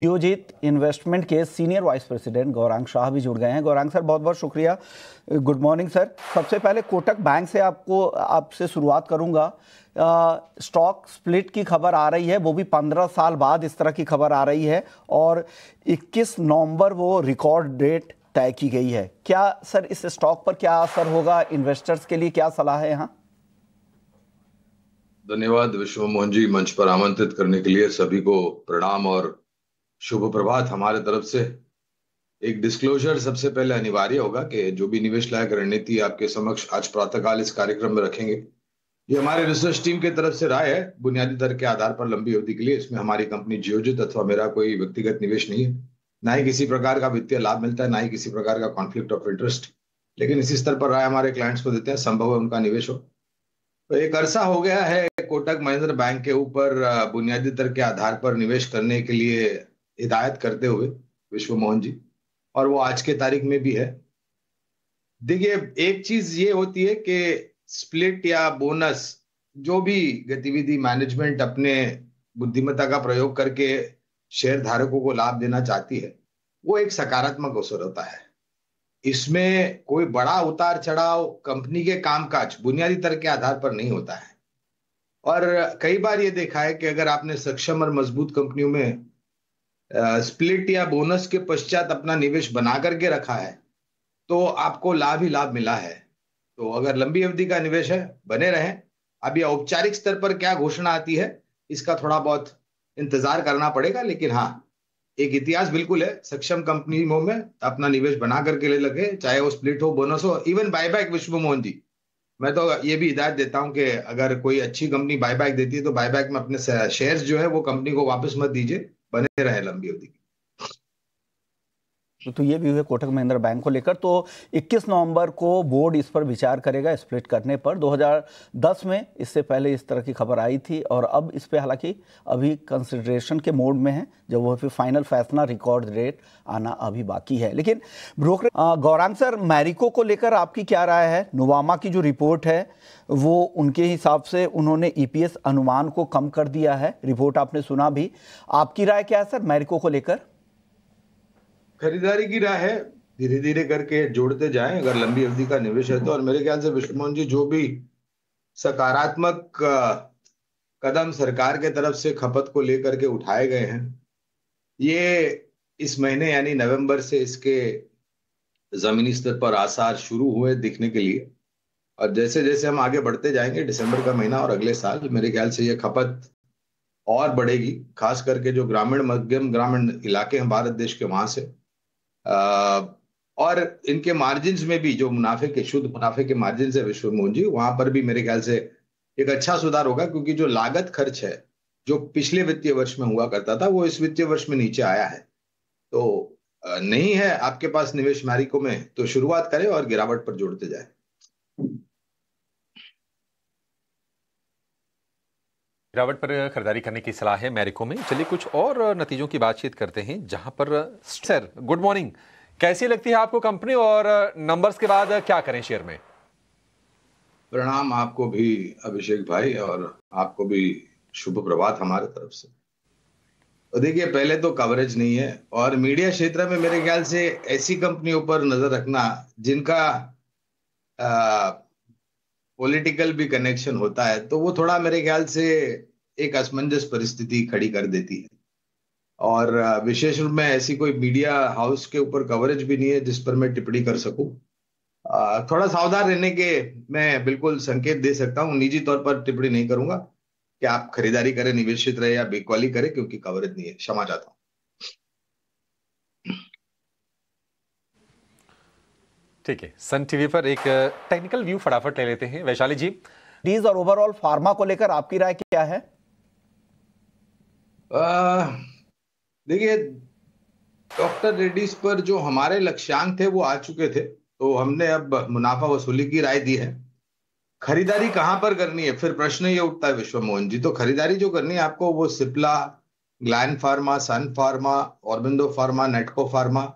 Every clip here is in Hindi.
जियोजीत इन्वेस्टमेंट के senior vice president Gaurang Shah भी जुड़ गए हैं। गौरांग सर, बहुत बहुत शुक्रिया। Good morning sir. सबसे पहले कोटक बैंक से आपसे शुरुआत करूंगा। स्टॉक स्प्लिट की खबर आ रही है, वो भी 15 साल बाद इस तरह की खबर आ रही है, और 21 नवंबर वो रिकॉर्ड डेट तय की गई है। क्या सर इस स्टॉक पर क्या असर होगा, इन्वेस्टर्स के लिए क्या सलाह है यहाँ? धन्यवाद विश्व मोहन जी, मंच पर आमंत्रित करने के लिए। सभी को प्रणाम और शुभ प्रभात हमारे तरफ से। एक डिस्क्लोजर सबसे पहले अनिवार्य होगा कि जो भी निवेश लायक रणनीति आपके समक्ष आज प्रातःकाल इस कार्यक्रम में रखेंगे, ये हमारे रिसर्च टीम की तरफ से राय है, बुनियादी दर के आधार पर लंबी अवधि के लिए। इसमें हमारी कंपनी जियोजित अथवा मेरा कोई व्यक्तिगत निवेश नहीं है, ना ही किसी प्रकार का वित्तीय लाभ मिलता है, ना ही किसी प्रकार का कॉन्फ्लिक्ट ऑफ इंटरेस्ट। लेकिन इसी स्तर पर राय हमारे क्लाइंट्स को देते हैं, संभव है उनका निवेश हो। तो एक अरसा हो गया है कोटक महिंद्रा बैंक के ऊपर बुनियादी दर के आधार पर निवेश करने के लिए हिदायत करते हुए विश्व मोहन जी, और वो आज के तारीख में भी है। देखिए, एक चीज ये होती है कि स्प्लिट या बोनस, जो भी गतिविधि मैनेजमेंट अपने बुद्धिमत्ता का प्रयोग करके शेयर धारकों को लाभ देना चाहती है, वो एक सकारात्मक अवसर होता है। इसमें कोई बड़ा उतार चढ़ाव कंपनी के कामकाज बुनियादी दर के आधार पर नहीं होता है। और कई बार ये देखा है कि अगर आपने सक्षम और मजबूत कंपनियों में स्प्लिट या बोनस के पश्चात अपना निवेश बना करके रखा है, तो आपको लाभ ही लाभ मिला है। तो अगर लंबी अवधि का निवेश है, बने रहें। अब ये औपचारिक स्तर पर क्या घोषणा आती है, इसका थोड़ा बहुत इंतजार करना पड़ेगा, लेकिन हाँ, एक इतिहास बिल्कुल है। सक्षम कंपनियों में अपना निवेश बना करके ले लगे, चाहे वो स्प्लिट हो, बोनस हो, इवन बायबैक। विश्व मोहन जी, मैं तो ये भी हिदायत देता हूं कि अगर कोई अच्छी कंपनी बायबैक देती है तो बायबैक में अपने शेयर्स जो है वो कंपनी को वापस मत दीजिए, बने रहे लंबी अवधि। तो ये भी हुए कोटक महिंद्रा बैंक को लेकर। तो 21 नवंबर को बोर्ड इस पर विचार करेगा स्प्लिट करने पर। 2010 में इससे पहले इस तरह की खबर आई थी, और अब इस पे हालांकि अभी कंसिडरेशन के मोड में है, जब वो फिर फाइनल फैसला रिकॉर्ड रेट आना अभी बाकी है। लेकिन ब्रोकर गौरांग सर, मैरिको को लेकर आपकी क्या राय है? नुवामा की जो रिपोर्ट है वो उनके हिसाब से उन्होंने ईपीएस अनुमान को कम कर दिया है, रिपोर्ट आपने सुना भी। आपकी राय क्या है सर मैरिको को लेकर? खरीदारी की राह है, धीरे धीरे करके जोड़ते जाएं अगर लंबी अवधि का निवेश है तो। और मेरे ख्याल से विश्वमोहन जी, जो भी सकारात्मक कदम सरकार के तरफ से खपत को लेकर के उठाए गए हैं, ये इस महीने यानी नवंबर से इसके जमीनी स्तर पर आसार शुरू हुए दिखने के लिए। और जैसे जैसे हम आगे बढ़ते जाएंगे, दिसंबर का महीना और अगले साल, मेरे ख्याल से ये खपत और बढ़ेगी, खास करके जो ग्रामीण मध्यम ग्रामीण इलाके हैं भारत देश के, वहां से। और इनके मार्जिन्स में भी, जो मुनाफे के शुद्ध मुनाफे के मार्जिन है विश्व मोहन जी, वहां पर भी मेरे ख्याल से एक अच्छा सुधार होगा, क्योंकि जो लागत खर्च है जो पिछले वित्तीय वर्ष में हुआ करता था, वो इस वित्तीय वर्ष में नीचे आया है। तो नहीं है आपके पास निवेश मैरिको में, तो शुरुआत करें और गिरावट पर जोड़ते जाए। गिरावट पर खरीदारी करने की सलाह है मैरिको में। चलिए कुछ और नतीजों की बातचीत करते हैं, जहां पर सर गुड मॉर्निंग, कैसी लगती है आपको कंपनी, और नंबर्स के बाद क्या करें शेयर में? प्रणाम आपको भी अभिषेक भाई, और आपको भी शुभ प्रभात हमारे तरफ से। तो देखिए, पहले तो कवरेज नहीं है, और मीडिया क्षेत्र में मेरे ख्याल से ऐसी कंपनियों पर नजर रखना जिनका पॉलिटिकल भी कनेक्शन होता है, तो वो थोड़ा मेरे ख्याल से एक असमंजस परिस्थिति खड़ी कर देती है। और विशेष रूप में ऐसी कोई मीडिया हाउस के ऊपर कवरेज भी नहीं है जिस पर मैं टिप्पणी कर सकूं। थोड़ा सावधान रहने के मैं बिल्कुल संकेत दे सकता हूं। निजी तौर पर टिप्पणी नहीं करूंगा कि आप खरीदारी करें, निवेशित रहे या बिकवाली करें, क्योंकि कवरेज नहीं है। क्षमा चाहता हूं। ठीक है, सन टीवी पर एक टेक्निकल व्यू फटाफट ले लेते हैं। वैशाली जी, डीज और ओवरऑल फार्मा को लेकर आपकी राय क्या है? देखिए, डॉक्टर रेड्डीज पर जो हमारे लक्ष्यांक थे वो आ चुके थे, तो हमने अब मुनाफा वसूली की राय दी है। खरीदारी कहां पर करनी है, फिर प्रश्न ये उठता है विश्व मोहन जी। तो खरीदारी जो करनी है आपको, वो सिप्ला, ग्लैंड फार्मा, सन pharma, Aurobindo pharma, नेटको pharma,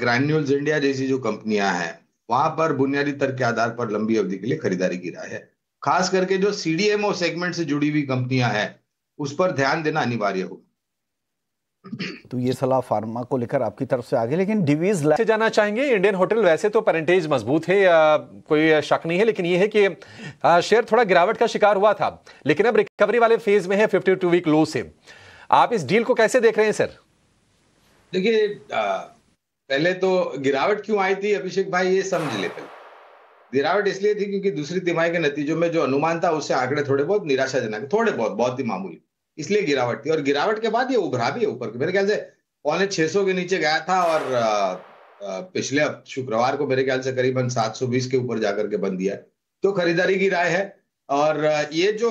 granules India जैसी जो कंपनियां हैं, वहां पर बुनियादी दर के आधार पर लंबी अवधि के लिए खरीदारी की राय है। खास करके जो सीडीएमओ सेगमेंट से जुड़ी हुई कंपनियां हैं, उस पर ध्यान देना अनिवार्य होगा। तो ये सलाह फार्मा को लेकर आपकी तरफ से आगे, लेकिन डिवीज से जाना चाहेंगे इंडियन होटल। वैसे तो परसेंटेज मजबूत है, कोई शक नहीं है, लेकिन ये है कि शेयर थोड़ा गिरावट का शिकार हुआ था, लेकिन अब रिकवरी वाले फेज में है 52 वीक लो से। आप इस डील को कैसे देख रहे हैं सर? देखिए, पहले तो गिरावट क्यों आई थी अभिषेक भाई, ये समझ ले। पहले गिरावट इसलिए थी क्योंकि दूसरी तिमाही के नतीजों में जो अनुमान था उससे आंकड़े थोड़े बहुत निराशाजनक, थोड़े बहुत ही मामूली, इसलिए गिरावट थी। और गिरावट के बाद ये उभरा भी है ऊपर, मेरे ख्याल से 650 के नीचे गया था और पिछले शुक्रवार को मेरे ख्याल से करीबन 720 के ऊपर जाकर के बंद दिया है। तो खरीदारी की राय है, और ये जो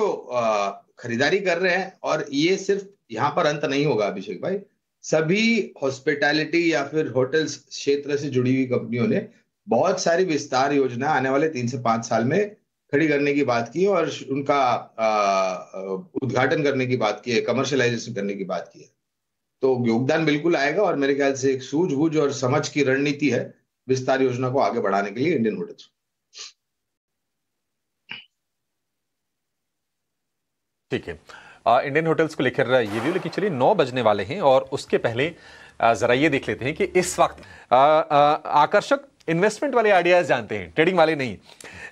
खरीदारी कर रहे हैं, और ये सिर्फ यहाँ पर अंत नहीं होगा अभिषेक भाई। सभी हॉस्पिटैलिटी या फिर होटल्स क्षेत्र से जुड़ी हुई कंपनियों ने बहुत सारी विस्तार योजना आने वाले 3 से 5 साल में खड़ी करने की बात की है, और उनका उद्घाटन करने की बात की है, कमर्शियलाइजेशन करने की बात की है। तो योगदान बिल्कुल आएगा, और मेरे ख्याल से एक सूझबूझ और समझ की रणनीति है विस्तार योजना को आगे बढ़ाने के लिए इंडियन होटल्स। ठीक है, इंडियन होटल्स को लेकर ये भी, लेकिन चलिए 9 बजने वाले हैं, और उसके पहले जरा ये देख लेते हैं कि इस वक्त आकर्षक इन्वेस्टमेंट वाले आइडियाज जानते हैं, ट्रेडिंग वाले नहीं।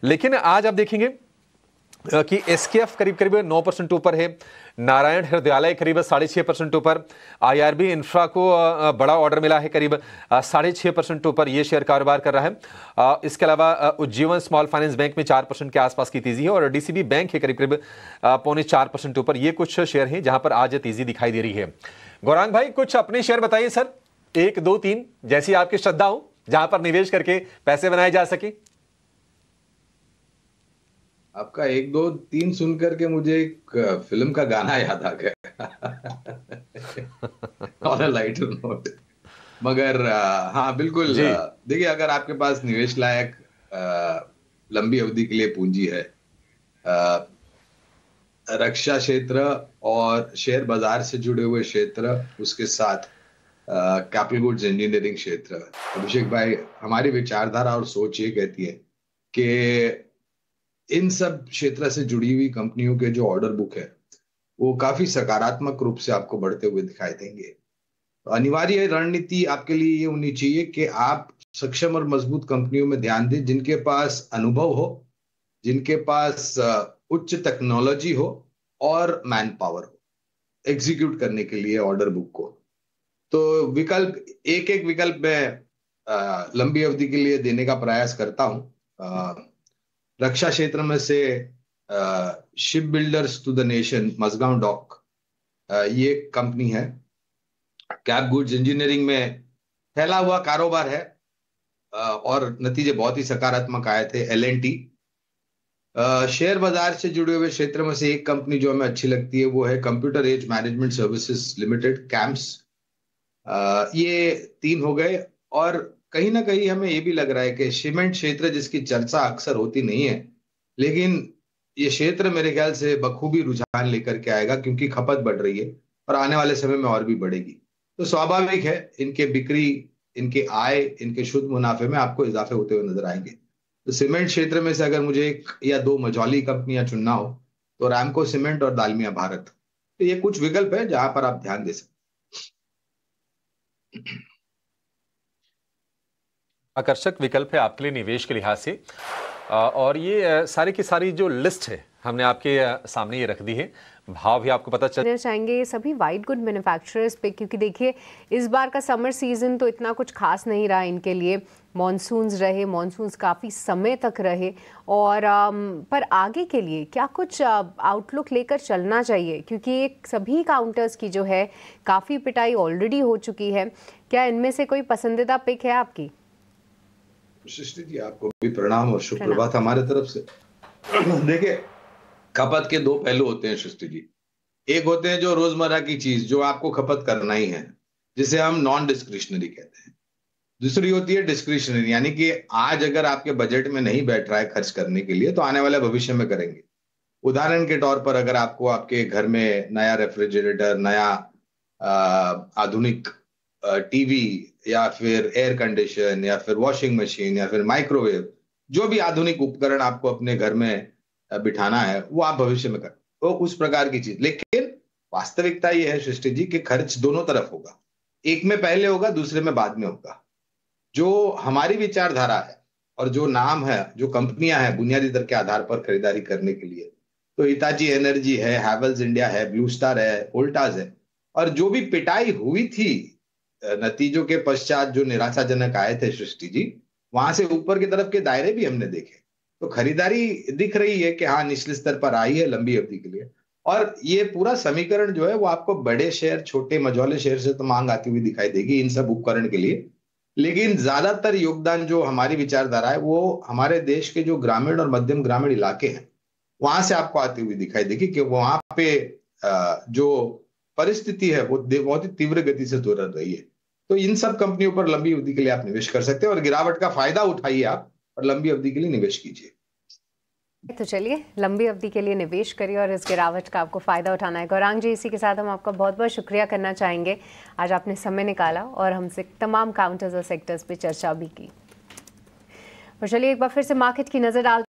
लेकिन आज आप देखेंगे कि एसकेएफ करीब करीब 9% ऊपर है, नारायण हृदयालय करीब 6.5% ऊपर, आईआरबी इंफ्रा को बड़ा ऑर्डर मिला है करीब 6.5% ऊपर, ये शेयर कारोबार कर रहा है। इसके अलावा उज्जीवन स्मॉल फाइनेंस बैंक में 4% के आसपास की तेजी है, और डीसीबी बैंक है करीब करीब 3.25% ऊपर। ये कुछ शेयर हैं जहां पर आज तेजी दिखाई दे रही है। गौरांग भाई, कुछ अपने शेयर बताइए सर, 1, 2, 3 जैसी आपकी श्रद्धा हो, जहां पर निवेश करके पैसे बनाए जा सके। आपका 1, 2, 3 सुनकर के मुझे एक फिल्म का गाना याद आ गया ऑन अ लाइटर नोट। मगर हाँ बिल्कुल, देखिए, अगर आपके पास निवेश लायक लंबी अवधि के लिए पूंजी है, रक्षा क्षेत्र और शेयर बाजार से जुड़े हुए क्षेत्र, उसके साथ कैपिटल गुड्स इंजीनियरिंग क्षेत्र, अभिषेक भाई, हमारी विचारधारा और सोच ये कहती है कि इन सब क्षेत्र से जुड़ी हुई कंपनियों के जो ऑर्डर बुक है वो काफी सकारात्मक रूप से आपको बढ़ते हुए दिखाई देंगे। तो अनिवार्य रणनीति आपके लिए ये होनी चाहिए कि आप सक्षम और मजबूत कंपनियों में ध्यान दें, जिनके पास अनुभव हो, जिनके पास उच्च टेक्नोलॉजी हो और मैन पावर हो एग्जीक्यूट करने के लिए ऑर्डर बुक को। तो विकल्प एक विकल्प मैं लंबी अवधि के लिए देने का प्रयास करता हूं। रक्षा क्षेत्र में से ship builders to the nation, Mazagon dock, ये कंपनी है। कैप गुड्स इंजीनियरिंग में फैला हुआ कारोबार है और नतीजे बहुत ही सकारात्मक आए थे। L&T, शेयर बाजार से जुड़े हुए क्षेत्र में से एक कंपनी जो हमें अच्छी लगती है वो है computer age management services limited, CAMS. ये 3 हो गए। और कहीं ना कहीं हमें ये भी लग रहा है कि सीमेंट क्षेत्र, जिसकी चर्चा अक्सर होती नहीं है, लेकिन ये क्षेत्र मेरे ख्याल से बखूबी रुझान लेकर के आएगा, क्योंकि खपत बढ़ रही है और आने वाले समय में और भी बढ़ेगी। तो स्वाभाविक है इनके बिक्री, इनके आय, इनके शुद्ध मुनाफे में आपको इजाफे होते हुए नजर आएंगे। तो सीमेंट क्षेत्र में से अगर मुझे 1 या 2 मझौली कंपनियां चुनना हो तो रामको सीमेंट और दालमिया भारत, तो ये कुछ विकल्प है जहां पर आप ध्यान दे सकते। आकर्षक विकल्प है आपके लिए निवेश के लिहाज से, और ये सारी की सारी जो लिस्ट है हमने आपके सामने ये रख दी है। भाव भी आपको पता चल चाहेंगे सभी वाइट गुड मैन्युफैक्चरर्स पे, क्योंकि देखिए इस बार का समर सीजन तो इतना कुछ खास नहीं रहा इनके लिए। मॉनसून्स काफ़ी समय तक रहे, और पर आगे के लिए क्या कुछ आउटलुक लेकर चलना चाहिए, क्योंकि सभी काउंटर्स की जो है काफ़ी पिटाई ऑलरेडी हो चुकी है। क्या इनमें से कोई पसंदीदा पिक है आपकी? सृष्टि जी, आपको भी प्रणाम और शुभ प्रभात हमारे तरफ से। देखिए, खपत के 2 पहलू होते हैं सृष्टि जी। एक होते हैं जो रोजमर्रा की चीज जो आपको खपत करना ही है, जिसे हम नॉन डिस्क्रिशनरी कहते हैं। दूसरी होती है डिस्क्रिशनरी, यानी कि आज अगर आपके बजट में नहीं बैठ रहा है खर्च करने के लिए, तो आने वाले भविष्य में करेंगे। उदाहरण के तौर पर, अगर आपको आपके घर में नया रेफ्रिजरेटर, नया आधुनिक टीवी, या फिर एयर कंडीशन, या फिर वॉशिंग मशीन, या फिर माइक्रोवेव, जो भी आधुनिक उपकरण आपको अपने घर में बिठाना है, वो आप भविष्य में करें, तो उस प्रकार की चीज। लेकिन वास्तविकता ये है सृष्टि जी कि खर्च दोनों तरफ होगा, एक में पहले होगा, दूसरे में बाद में होगा। जो हमारी विचारधारा है और जो नाम है, जो कंपनियां हैं बुनियादी दर के आधार पर खरीदारी करने के लिए, तो हिताची एनर्जी है, हैवेल्स इंडिया है, ब्लू स्टार है, वोल्टास है, और जो भी पिटाई हुई थी नतीजों के पश्चात जो निराशाजनक आए थे सृष्टि जी, वहां से ऊपर की तरफ के दायरे भी हमने देखे। तो खरीदारी दिख रही है कि हाँ निचले स्तर पर आई है लंबी अवधि के लिए। और ये पूरा समीकरण जो है वो आपको बड़े शेयर, छोटे मझौले शेयर से तो मांग आती हुई दिखाई देगी इन सब उपकरण के लिए, लेकिन ज्यादातर योगदान जो हमारी विचारधारा है वो हमारे देश के जो ग्रामीण और मध्यम ग्रामीण इलाके हैं वहां से आपको आती हुई दिखाई देगी कि वहां पे जो परिस्थिति है वो बहुत ही तीव्र गति से दोहर रही है। तो इन सब कंपनियों पर लंबी अवधि के लिए आप निवेश कर सकते हैं और गिरावट का फायदा उठाइए आप और लंबी अवधि के लिए निवेश कीजिए। तो चलिए लंबी अवधि के लिए निवेश करिए और इस गिरावट का आपको फायदा उठाना है। गौरांग जी, इसी के साथ हम आपका बहुत बहुत शुक्रिया करना चाहेंगे, आज आपने समय निकाला और हमसे तमाम काउंटर्स और सेक्टर्स पे चर्चा भी की। और चलिए एक बार फिर से मार्केट की नजर डाल